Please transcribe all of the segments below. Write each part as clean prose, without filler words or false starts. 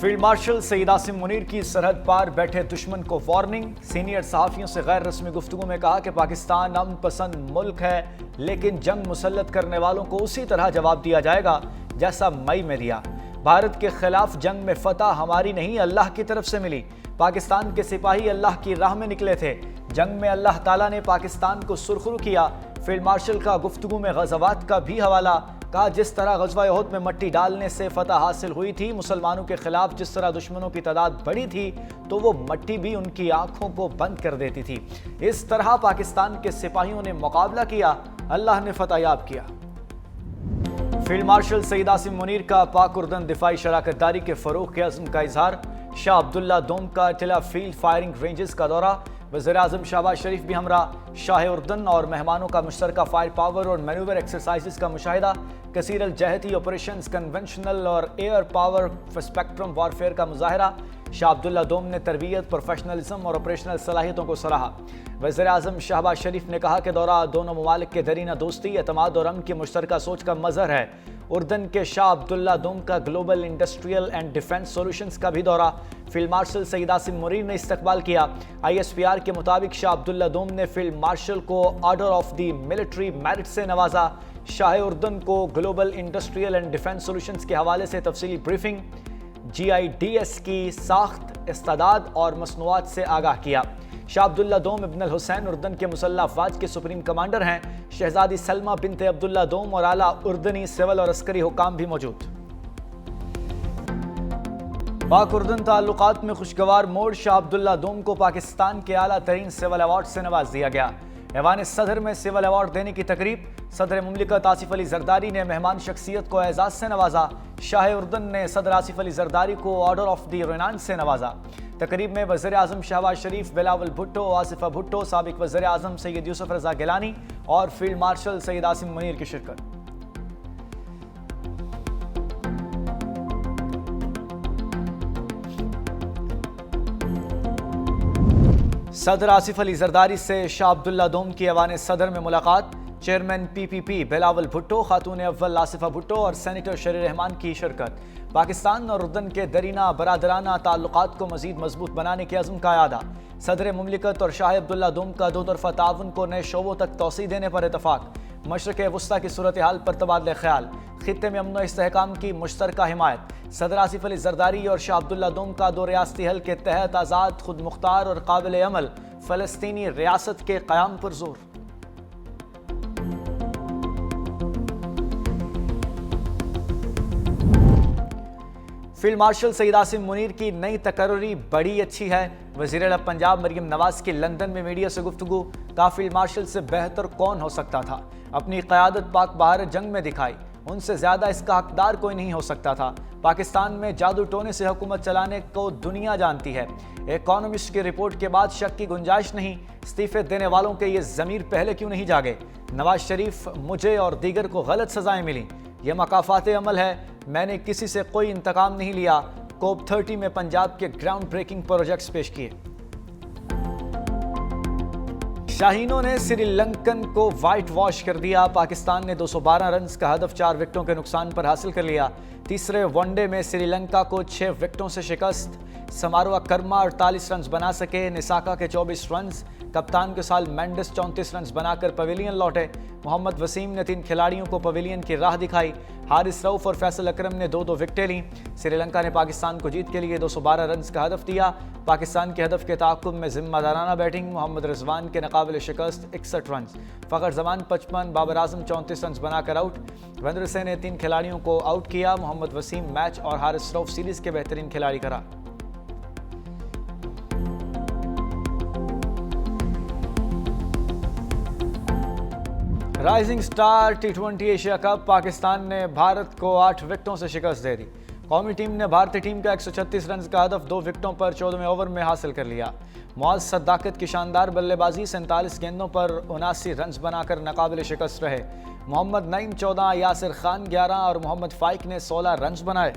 Field marshal Saeed Asim Munir की सरहद पार बैठे दुश्मन को वार्निंग। सीनियर सहाफियों से गैर रस्मी गुफ्तगू में कहा कि पाकिस्तान अमन पसंद मुल्क है, लेकिन जंग मुसल्लत करने वालों को उसी तरह जवाब दिया जाएगा जैसा मई में दिया। भारत के खिलाफ जंग में फतह हमारी नहीं, अल्लाह की तरफ से मिली। पाकिस्तान के सिपाही अल्लाह की राह में निकले थे। जंग में अल्लाह ताला ने पाकिस्तान को सुरखरू किया। फील्ड मार्शल का गुफ्तगू में गज़वात का भी हवाला। कहा, जिस तरह गज़वा उहद में मट्टी डालने से फतह हासिल हुई थी, मुसलमानों के खिलाफ जिस तरह दुश्मनों की तादाद बढ़ी थी, तो वो मट्टी भी उनकी आंखों को बंद कर देती थी। इस तरह पाकिस्तान के सिपाहियों ने मुकाबला किया, अल्लाह ने फतह याब किया। फील्ड मार्शल सईद आसिम मुनीर का पाक उर्दन दिफाई शराकतदारी के फरोग के अज़्म का इजहार। शाह अब्दुल्ला दोम का टिला फील्ड फायरिंग रेंजेस का दौरा। वज़ीर-ए-आज़म शहबाज शरीफ भी हमरा। शाह उर्दन और मेहमानों का मुश्तरका फायर पावर और मैनूवर एक्सरसाइजेस का मुशाहिदा। कसीर अल जहती ऑपरेशंस, कन्वेंशनल और एयर पावर स्पेक्ट्रम वारफेयर का मुजाहरा। शाह अब्दुल्ला दोम ने तरबियत, प्रोफेशनलिज्म और ऑपरेशनल सलाहियतों को सराहा। वज़ीर-ए-आज़म शहबाज शरीफ ने कहा कि दौरा दोनों ममालिक के दरीना दोस्ती, एतमाद और अमन की मुश्तरका सोच का मज़हर है। उर्दन के शाह अब्दुल्ला दोम का global industrial and defence solutions का भी दौरा। फील्ड मार्शल सईद आसिम मुनीर ने इस्तकबाल किया। ISPR के मुताबिक शाह अब्दुल्ला दोम ने फील्ड मार्शल को order of the military merit से नवाजा। शाह उर्दन को global industrial and defence solutions के हवाले से तफसीली ब्रीफिंग, GIDS की साख्त, इस्तादाद और मसनूआत से आगाह किया। शाह अब्दुल्ला दोम इब्न अल हुसैन उर्दन के मुसल्लह अफवाज के सुप्रीम कमांडर हैं। शहजादी सलमा बिनते अब्दुल्ला दोम और आला उर्दनी सिविल और अस्करी हुकाम भी मौजूद। पाक उर्दन ताल्लुकात में खुशगवार मोड़। शाह अब्दुल्ला दोम को पाकिस्तान के आला तरीन सिविल अवार्ड से नवाज दिया गया। ऐवान सदर में सिविल अवार्ड देने की तकरीब। सदर मुमलिकत आसिफ अली जरदारी ने मेहमान शख्सियत को एजाज से नवाजा। शाह उर्दन ने सदर आसिफ अली जरदारी को ऑर्डर ऑफ द रेनान से नवाजा। तकरीब में वज़ीर-ए-आज़म शहबाज शरीफ, बिलावल भुट्टो, आसिफा भुट्टो, साबिक वज़ीर-ए-आज़म सैयद यूसुफ रज़ा गिलानी और फील्ड मार्शल सईद आसिम मुनीर की शिरकत। सदर आसिफ अली जरदारी से शाह अब्दुल्ला दोम की ऐवान सदर में मुलाकात। चेयरमैन PPP बिलावल भुट्टो, खातून अव्वल आसिफा भुट्टो और सेनेटर शरीर रहमान की शिरकत। पाकिस्तान और उर्दन के दरीना बरादराना ताल्लुकात को मजीद मजबूत बनाने के अज़्म का यादा। सदर मुमलिकत और शाह अब्दुल्ला दोम का दो तरफा ताउन को नए शोबों तक तोसी देने पर इतफाक। मशरक़ वस्ता की सूरत हाल पर तबादले ख्याल। खित्ते में अमन व इस्तेहकाम की मुश्तरका हिमायत। सदर आसिफ अली जरदारी और शाह अब्दुल्ला दोम का दो रियासती हल के तहत आज़ाद, खुद मुख्तार और काबिल अमल फ़लस्तीनी रियासत के क़याम पर जोर। फील्ड मार्शल सईद आसिम मुनीर की नई तकर्री बड़ी अच्छी है। वज़ीर पंजाब मरियम नवाज की लंदन में मीडिया से गुफ्तगू। कहा, फील्ड मार्शल से बेहतर कौन हो सकता था। अपनी क़यादत पाक भारत जंग में दिखाई, उनसे ज़्यादा इसका हकदार कोई नहीं हो सकता था। पाकिस्तान में जादू टोने से हुकूमत चलाने को दुनिया जानती है। इकोनॉमिस्ट की रिपोर्ट के बाद शक की गुंजाइश नहीं। इस्तीफे देने वालों के ये ज़मीर पहले क्यों नहीं जागे। नवाज शरीफ, मुझे और दीगर को गलत सजाएं मिली, यह मकाफात अमल है। मैंने किसी से कोई इंतकाम नहीं लिया। COP 30 में पंजाब के ग्राउंड ब्रेकिंग प्रोजेक्ट्स पेश किए। शाहीनों ने श्रीलंकन को वाइट वॉश कर दिया। पाकिस्तान ने 212 रन का हदफ 4 विकेटों के नुकसान पर हासिल कर लिया। तीसरे वनडे में श्रीलंका को 6 विकेटों से शिकस्त। समारोह कर्मा 48 रन बना सके, निसाका के 24 रन। कप्तान के साल मेंडिस 34 रन बनाकर पवेलियन लौटे। मोहम्मद वसीम ने 3 खिलाड़ियों को पवेलियन की राह दिखाई। हारिस रऊफ और फैसल अकरम ने 2-2 विकेटें लीं। श्रीलंका ने पाकिस्तान को जीत के लिए 212 रन का हदफ दिया। पाकिस्तान के हदफ के ताक़ुब में जिम्मेदाराना बैटिंग। मोहम्मद रिजवान के नाकाबिल शिकस्त 61 रन। फ़खर जमान 55, बाबर आजम 34 रन बनाकर आउट। वंदर से ने 3 खिलाड़ियों को आउट किया। मोहम्मद वसीम मैच और हारिस रऊफ सीरीज़ के बेहतरीन खिलाड़ी करा। Rising star T20 Asia cup. Pakistan ने भारत को 8 विकेटों से शिकस्त दे दी। कौमी टीम ने भारतीय टीम का 136 रन का हदफ 2 विकेटों पर 14वें ओवर में हासिल कर लिया। मुआज़ सद्दाकत की शानदार बल्लेबाजी, 47 गेंदों पर 79 रन बनाकर नाकाबिल शिकस्त रहे। मोहम्मद नईम 14, यासिर खान 11 और मोहम्मद फाइक ने 16 रन बनाए।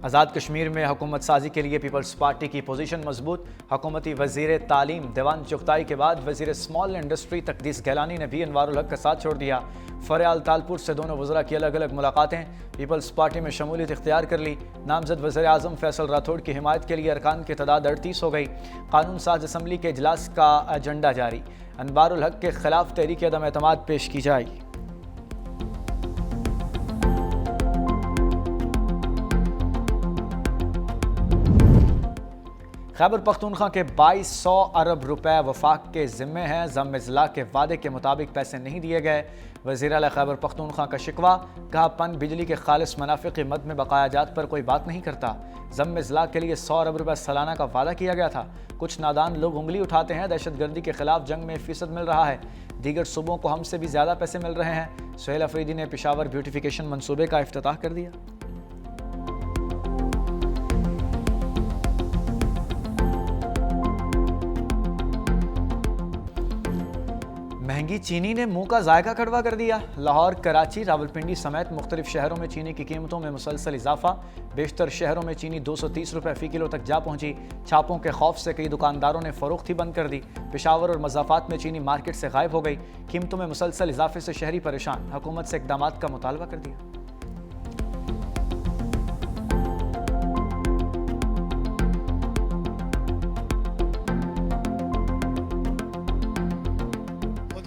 आज़ाद कश्मीर में हुकूमत साजी के लिए पीपल्स पार्टी की पोजीशन मजबूत। हुकूमती वजीर तालीम देवान चुगताई के बाद वजीर स्मॉल इंडस्ट्री तकदीस गैलानी ने भी अनवारुल हक का साथ छोड़ दिया। फरियाल तालपुर से दोनों वज़रा की अलग अलग मुलाकातें। पीपल्स पार्टी में शमूलियत इख्तियार कर ली। नामजद वज़ीर आज़म फैसल राठौड़ की हिमायत के लिए अरकान की तादाद 38 हो गई। कानून साज असम्बली के इजलास का एजेंडा जारी। अनवारुल हक के खिलाफ तहरीक अदम एतमाद पेश की जाएगी। खैबर पख्तूनख्वा के 2200 अरब रुपए वफाक के ज़िम्मे हैं। ज़म-ए-ज़िला के वादे के मुताबिक पैसे नहीं दिए गए। वज़ीर आला खैबर पख्तूनख्वा का शिकवा, कहा पन बिजली के खालिस मुनाफे की मद में बकाया जात पर कोई बात नहीं करता। ज़म-ए-ज़िला के लिए 100 अरब रुपए सालाना का वादा किया गया था। कुछ नादान लोग उंगली उठाते हैं। दहशतगर्दी के खिलाफ जंग में फ़ीसद मिल रहा है। दीगर सूबों को हमसे भी ज़्यादा पैसे मिल रहे हैं। सुहेल अफरीदी ने पेशावर ब्यूटिफिकेशन मनसूबे का इफ्तिताह कर दिया। महंगी चीनी ने मुंह का जायका कड़वा कर दिया। लाहौर, कराची, रावलपिंडी समेत मुख्तलिफ शहरों में चीनी की कीमतों में मुसलसल इजाफा। बेशतर शहरों में चीनी 230 रुपये फ़ी किलो तक जा पहुंची। छापों के खौफ से कई दुकानदारों ने फरोख्ती बंद कर दी। पेशावर और मज़ाफ़ात में चीनी मार्केट से गायब हो गई। कीमतों में मुसलसल इजाफे से शहरी परेशान। हुकूमत से इक़दामात का मुतालबा कर दिया।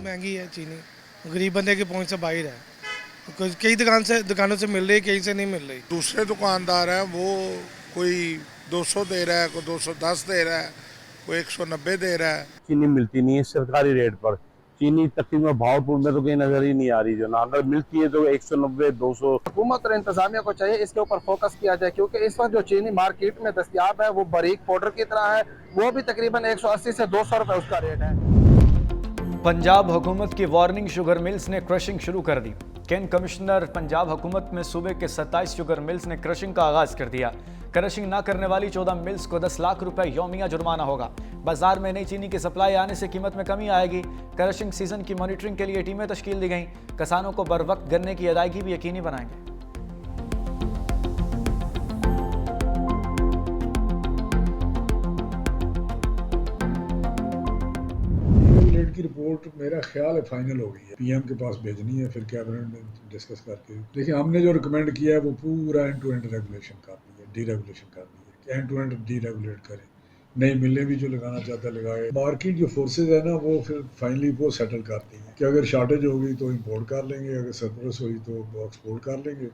महंगी है चीनी, गरीब बंदे की पहुंच से बाहर है। कई दुकानों से मिल रही, कहीं से नहीं मिल रही। दूसरे दुकानदार हैं वो कोई 200 दे रहा है, कोई 210 दे रहा है, कोई 190 दे रहा है। चीनी मिलती नहीं है सरकारी रेट पर। चीनी तकरीबन भावपुर में तो कहीं नजर ही नहीं आ रही। जो ना अगर मिलती है तो 190 200। हुकूमत और इंतजामिया को चाहिए इसके ऊपर फोकस किया जाए, क्योंकि इस वक्त जो चीनी मार्केट में दस्तयाब है वो बारीक पाउडर की तरह है। वो भी तकरीबन 180 से 200 रुपए उसका रेट है। पंजाब हुकूमत की वार्निंग, शुगर मिल्स ने क्रशिंग शुरू कर दी। कैन कमिश्नर पंजाब हुकूमत में सूबे के 27 शुगर मिल्स ने क्रशिंग का आगाज कर दिया। क्रशिंग न करने वाली 14 मिल्स को 10 लाख रुपए यौमिया जुर्माना होगा। बाजार में नई चीनी की सप्लाई आने से कीमत में कमी आएगी। क्रशिंग सीजन की मॉनिटरिंग के लिए टीमें तश्कील दी गई। किसानों को बर वक्त गन्ने की अदायगी भी यकीनी बनाएंगे। की रिपोर्ट मेरा ख्याल है फाइनल हो गई है। पीएम के पास भेजनी है, फिर कैबिनेट में डिस्कस करके। देखिए हमने जो रिकमेंड किया है वो पूरा एंड टू एंड रेगुलेशन कर दी है, डीरेगुलेशन कर दी है, एंड टू एंड डीरेगुलेट करें। नई मिलें भी जो लगाना चाहता है लगाए। मार्केट जो फोर्सेज है ना वो फिर फाइनली वो सेटल करती है कि अगर शॉर्टेज होगी तो इम्पोर्ट कर लेंगे, अगर सरप्लस हुई तो एक्सपोर्ट कर लेंगे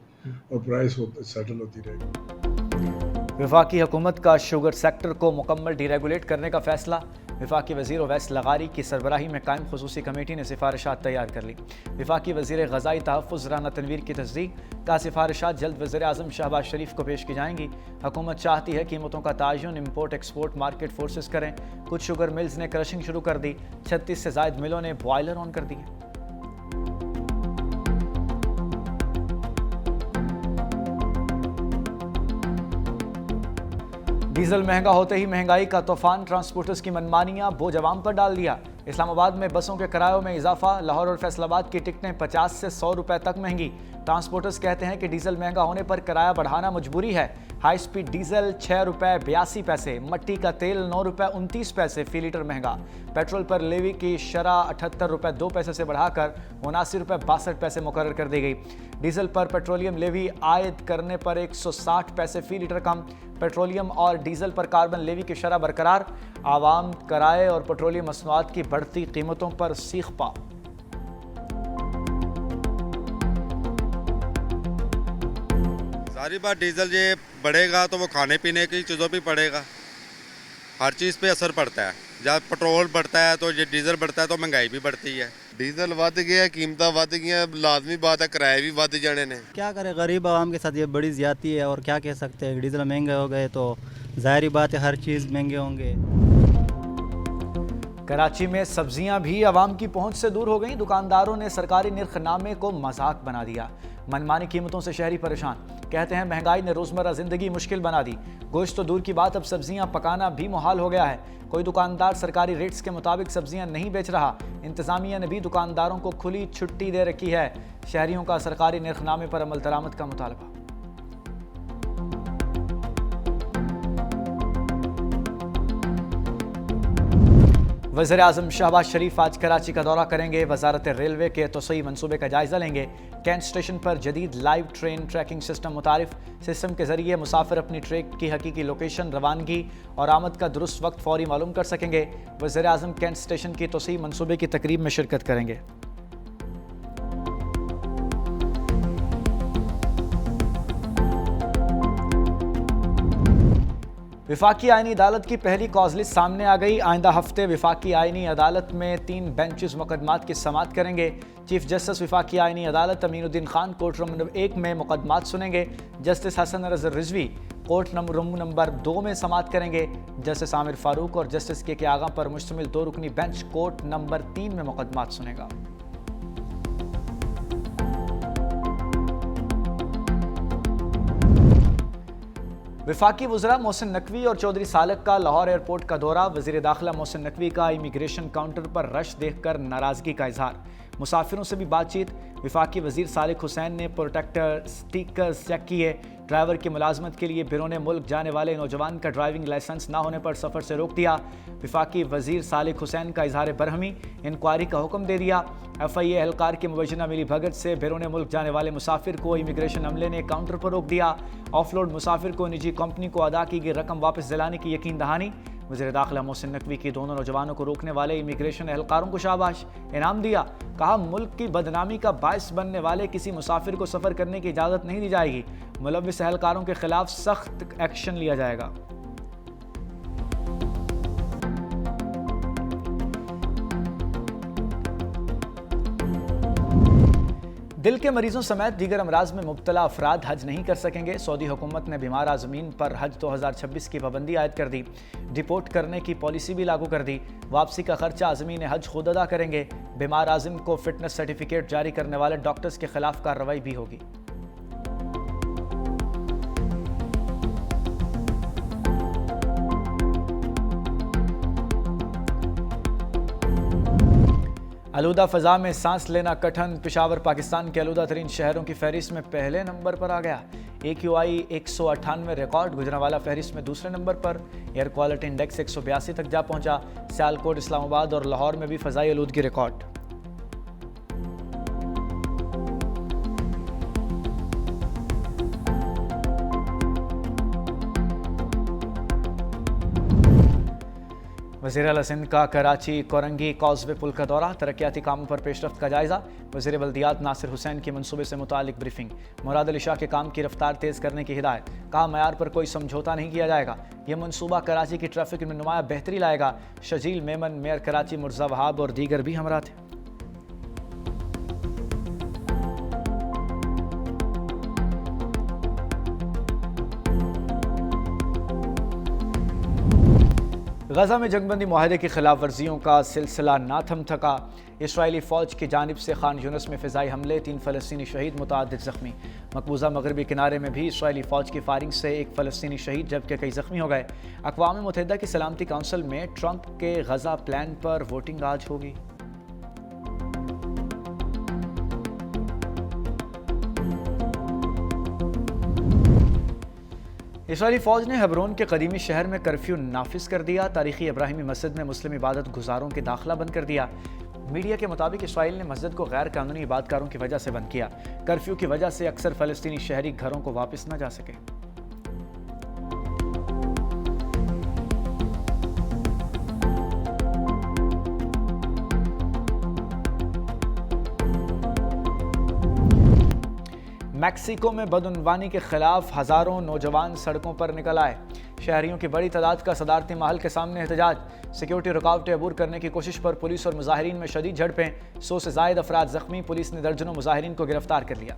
और प्राइस सेटल होती रहेगी। वफाकी हुकूमत का शुगर सेक्टर को मुकम्मल डीरेगुलेट करने का फैसला। वफाकी वज़ीर ओवैस लगारी की सरबराही में कायम खुसूसी कमेटी ने सिफारिशात तैयार कर ली। वफाकी वज़ीर ग़ज़ाई तहफ़्फ़ुज़ राना तनवीर की तस्दीक का सिफारिशात जल्द वज़ीर आज़म शहबाज शरीफ को पेश की जाएंगी। हुकूमत चाहती है कीमतों का तायुन इम्पोर्ट एक्सपोर्ट मार्केट फोर्सेस करें। कुछ शुगर मिल्स ने क्रशिंग शुरू कर दी। 36 से ज़ायद मिलों ने बॉयलर ऑन कर दिए। डीजल महंगा होते ही महंगाई का तूफान, ट्रांसपोर्टर्स की मनमानियां बोझ अवाम पर डाल दिया। इस्लामाबाद में बसों के किरायों में इजाफा। लाहौर और फैसलाबाद की टिकटें 50 से 100 रुपए तक महंगी। ट्रांसपोर्टर्स कहते हैं कि डीजल महंगा होने पर किराया बढ़ाना मजबूरी है। हाई स्पीड डीजल 6 रुपए 82 पैसे, मट्टी का तेल 9 रुपए 29 पैसे फी लीटर महंगा। पेट्रोल पर लेवी की शरह 78 रुपए 2 पैसे से बढ़ाकर 79 रुपए 62 पैसे मुकर्रर कर दी गई। डीजल पर पेट्रोलियम लेवी आयद करने पर 160 पैसे फी लीटर कम। पेट्रोलियम और डीजल पर कार्बन लेवी की शरह बरकरार। आवाम किराए और पेट्रोलियम मसनूआत की बढ़ती कीमतों पर सीख पा। सारी बात डीजल ये बढ़ेगा तो वो खाने पीने की चीज़ों पे पड़ेगा, हर चीज़ पे असर पड़ता है। जब पेट्रोल बढ़ता है तो ये डीजल बढ़ता है तो महंगाई भी बढ़ती है। डीजल वध गया, कीमतां वध गई, लाजमी बात है किराए भी वध जाने ने। क्या करें, गरीब आवाम के साथ ये बड़ी ज्यादती है और क्या कह सकते हैं। डीजल महंगे हो गए तो ज़ाहिर बात है हर चीज़ महंगे होंगे। कराची में सब्जियां भी आवाम की पहुंच से दूर हो गईं। दुकानदारों ने सरकारी निर्खनामे को मजाक बना दिया। मनमानी कीमतों से शहरी परेशान। कहते हैं महंगाई ने रोजमर्रा जिंदगी मुश्किल बना दी। गोश्त तो दूर की बात, अब सब्जियां पकाना भी मुहाल हो गया है। कोई दुकानदार सरकारी रेट्स के मुताबिक सब्जियां नहीं बेच रहा। इंतजामिया ने भी दुकानदारों को खुली छुट्टी दे रखी है। शहरियों का सरकारी निर्खनामे पर अमल दरामद का मुतालबा। वज़ीर आज़म शहबाज शरीफ आज कराची का दौरा करेंगे। वजारत रेलवे के तोसई मनसूबे का जायजा लेंगे। कैंट स्टेशन पर जदीद लाइव ट्रेन ट्रैकिंग सिस्टम मुतारिफ। सिस्टम के जरिए मुसाफिर अपनी ट्रेन की हकीकी लोकेशन, रवानगी और आमद का दुरुस्त वक्त फौरी मालूम कर सकेंगे। वज़ीर आज़म कैंट स्टेशन की तोसई मनसूबे की तकरीब में शिरकत करेंगे। विफाकी आईनी अदालत की पहली कॉज लिस्ट सामने आ गई। आइंदा हफ्ते विफाकी आईनी अदालत में 3 बेंचेस मुकदमात की समाअत करेंगे। चीफ जस्टिस विफाकी आईनी अदालत Aminuddin Khan court room number 1 में मुकदमात सुनेंगे। जस्टिस हसन रज़ा रिजवी कोर्ट रूम नंबर 2 में समाअत करेंगे। जस्टिस आमिर फारूक और जस्टिस के आगा पर मुश्तमिल 2 रुकनी बेंच कोर्ट नंबर 3 में मुकदमात सुनेगा। विफाकी वज़रा मोहसिन नकवी और चौधरी सालक का लाहौर एयरपोर्ट का दौरा। वज़ीर दाखिला मोहसिन नकवी का इमिग्रेशन काउंटर पर रश देखकर नाराज़गी का इजहार। मुसाफिरों से भी बातचीत। विफाकी वज़ीर सालिक हुसैन ने प्रोटेक्टर स्टिकर्स चेक किए। ड्राइवर की मुलाजमत के लिए बैरून मुल्क जाने वाले नौजवान का ड्राइविंग लाइसेंस ना होने पर सफ़र से रोक दिया। विफाकी वज़ीर सालिक हुसैन का इजहार बरहमी, इंक्वायरी का हुक्म दे दिया। FIA एहलकार की मुबैना मिली भगत से बैरून मुल्क जाने वाले मुसाफिर को इमिग्रेशन अमले ने काउंटर पर रोक दिया। ऑफलोड मुसाफिर को निजी कंपनी को अदा की गई रकम वापस दिलाने की यकीन दहानी। वज़ीर दाखिला मोहसिन नकवी की दोनों नौजवानों को रोकने वाले इमिग्रेशन एहलकारों को शाबाश, इनाम दिया। कहा मुल्क की बदनामी का बायस बनने वाले किसी मुसाफिर को सफ़र करने की इजाज़त नहीं दी जाएगी। मुलव्विस एहलकारों के खिलाफ सख्त एक्शन लिया जाएगा। दिल के मरीजों समेत दीगर अमराज में मुब्तला अफराद हज नहीं कर सकेंगे। सऊदी हुकूमत ने बीमार आज़मीन पर हज 2026 की पाबंदी आयद कर दी। डिपोर्ट करने की पॉलिसी भी लागू कर दी। वापसी का खर्चा आज़मीन हज खुद अदा करेंगे। बीमार आज़म को फिटनेस सर्टिफिकेट जारी करने वाले डॉक्टर्स के खिलाफ कार्रवाई भी होगी। आलूदा फ़ज़ा में सांस लेना कठिन। पेशावर पाकिस्तान के आलूदा तरीन शहरों की फहरिस्त में पहले नंबर पर आ गया। AQI 198 record. गुजरांवाला फहरिस्त में दूसरे नंबर पर। एयर क्वालिटी इंडेक्स 182 तक जा पहुंचा। सियालकोट, इस्लामाबाद और लाहौर में भी फ़ज़ाई आलूदगी रिकॉर्ड। वज़ीर आला सिंध का कराची कोरंगी कॉजवे पुल का दौरा। तरक्याती कामों पर पेशरफ्त का जायजा। वज़ीर बल्दियात नासिर हुसैन की मनसूबे से मुतालिक ब्रीफिंग। मुराद अली शाह के काम की रफ्तार तेज़ करने की हिदायत। कहा मयार पर कोई समझौता नहीं किया जाएगा। यह मनसूबा कराची की ट्रैफिक में नुमाया बेहतरी लाएगा। शजील मेमन, मेयर कराची मुर्जा वहाब और दीगर भी हमरा थे। गजा में जंगबंदी मुआहदे की खिलाफ वर्जियों का सिलसिला ना थम थका। इसराइली फ़ौज की जानिब से खान यूनिस में फ़िज़ाई हमले, 3 फ़लस्तीनी शहीद, मुतअद्दिद ज़ख्मी। मकबूजा मगरबी किनारे में भी इसराइली फ़ौज की फायरिंग से 1 फ़लस्तीनी शहीद जबकि कई ज़ख्मी हो गए। अक़वाम मुत्तहिदा की सलामती काउंसिल में ट्रंप के गजा प्लान पर वोटिंग आज होगी। इसराइली फ़ौज ने हेब्रोन के कदीमी शहर में कर्फ्यू नाफिज कर दिया। तारीखी इब्राहिमी मस्जिद में मुस्लिम इबादत गुजारों के दाखिला बंद कर दिया। मीडिया के मुताबिक इसराइल ने मस्जिद को गैर कानूनी इबादतकारों की वजह से बंद किया। कर्फ्यू की वजह से अक्सर फ़लस्तीनी शहरी घरों को वापस न जा सके। मैक्सिको में बदउनवानी के खिलाफ हज़ारों नौजवान सड़कों पर निकल आए। शहरियों की बड़ी तादाद का सदारती महल के सामने एहतजाज। सिक्योरिटी रुकावटें अबूर करने की कोशिश पर पुलिस और मुजाहिरीन में शदीद झड़पें। 100 से ज़ायद अफराद ज़ख्मी। पुलिस ने दर्जनों मुजाहिरीन को गिरफ्तार कर लिया।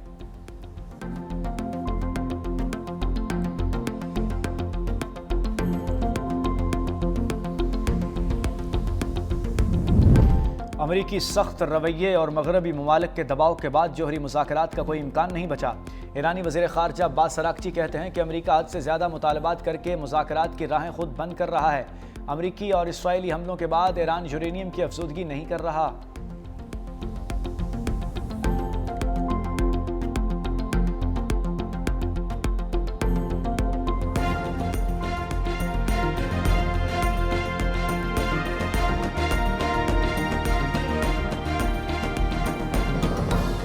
अमरीकी सख्त रवैये और मगरबी ममालिक के दबाव के बाद जोहरी मुज़ाकरात का कोई इम्कान नहीं बचा। ईरानी वज़ीर ख़ारजा अब्बास अराक़ची कहते हैं कि अमरीका हद से ज़्यादा मुतालबात करके मुज़ाकरात की राहें खुद बंद कर रहा है। अमरीकी और इसराइली हमलों के बाद ईरान यूरेनियम की अफज़ूदगी नहीं कर रहा।